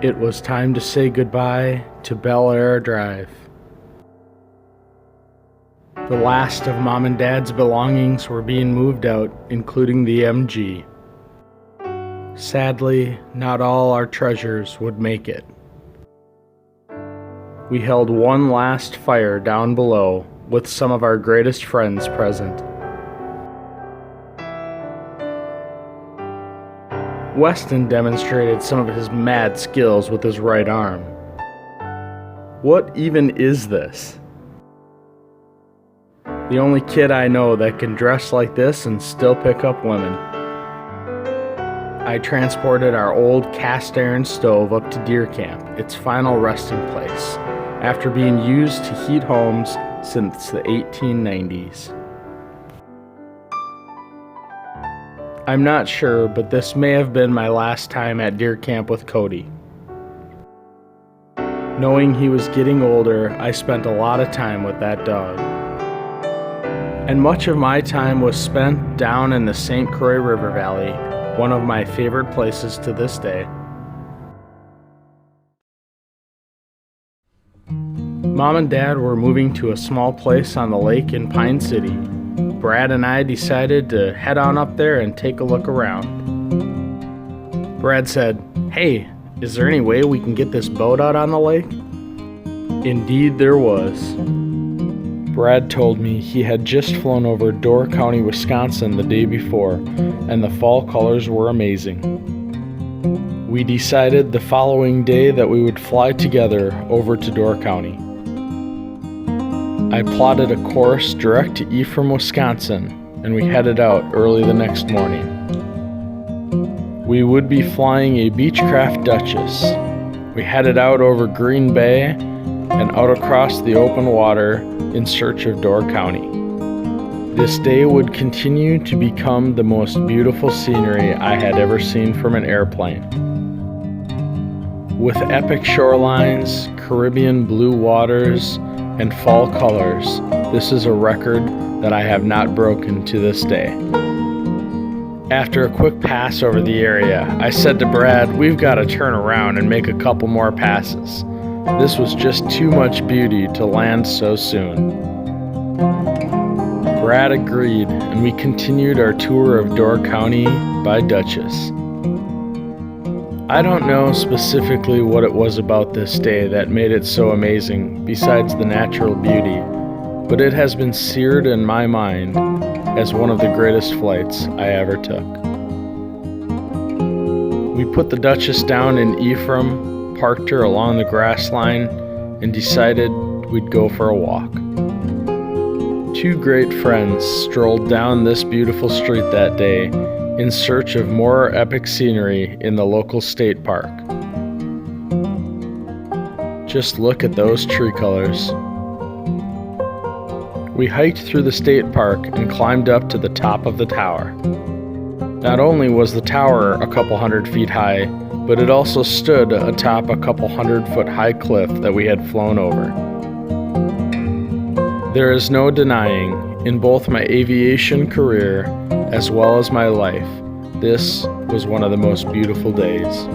It was time to say goodbye to Bel Air Drive. The last of Mom and Dad's belongings were being moved out, including the MG. Sadly, not all our treasures would make it. We held one last fire down below with some of our greatest friends present. Weston demonstrated some of his mad skills with his right arm. What even is this? The only kid I know that can dress like this and still pick up women. I transported our old cast iron stove up to Deer Camp, its final resting place, after being used to heat homes since the 1890s. I'm not sure, but this may have been my last time at Deer Camp with Cody. Knowing he was getting older, I spent a lot of time with that dog. And much of my time was spent down in the St. Croix River Valley, one of my favorite places to this day. Mom and Dad were moving to a small place on the lake in Pine City. Brad and I decided to head on up there and take a look around. Brad said, "Hey, is there any way we can get this boat out on the lake?" Indeed there was. Brad told me he had just flown over Door County, Wisconsin the day before, and the fall colors were amazing. We decided the following day that we would fly together over to Door County. I plotted a course direct to Ephraim, Wisconsin, and we headed out early the next morning. We would be flying a Beechcraft Duchess. We headed out over Green Bay and out across the open water in search of Door County. This day would continue to become the most beautiful scenery I had ever seen from an airplane. With epic shorelines, Caribbean blue waters, and fall colors, this is a record that I have not broken to this day. After a quick pass over the area, I said to Brad, "We've got to turn around and make a couple more passes. This was just too much beauty to land so soon." Brad agreed, and we continued our tour of Door County by Duchess. I don't know specifically what it was about this day that made it so amazing, besides the natural beauty, but it has been seared in my mind as one of the greatest flights I ever took. We put the Duchess down in Ephraim, parked her along the grass line, and decided we'd go for a walk. Two great friends strolled down this beautiful street that day in search of more epic scenery in the local state park. Just look at those tree colors. We hiked through the state park and climbed up to the top of the tower. Not only was the tower a couple 100 feet high, but it also stood atop a couple 100-foot high cliff that we had flown over. There is no denying, in both my aviation career as well as my life, this was one of the most beautiful days.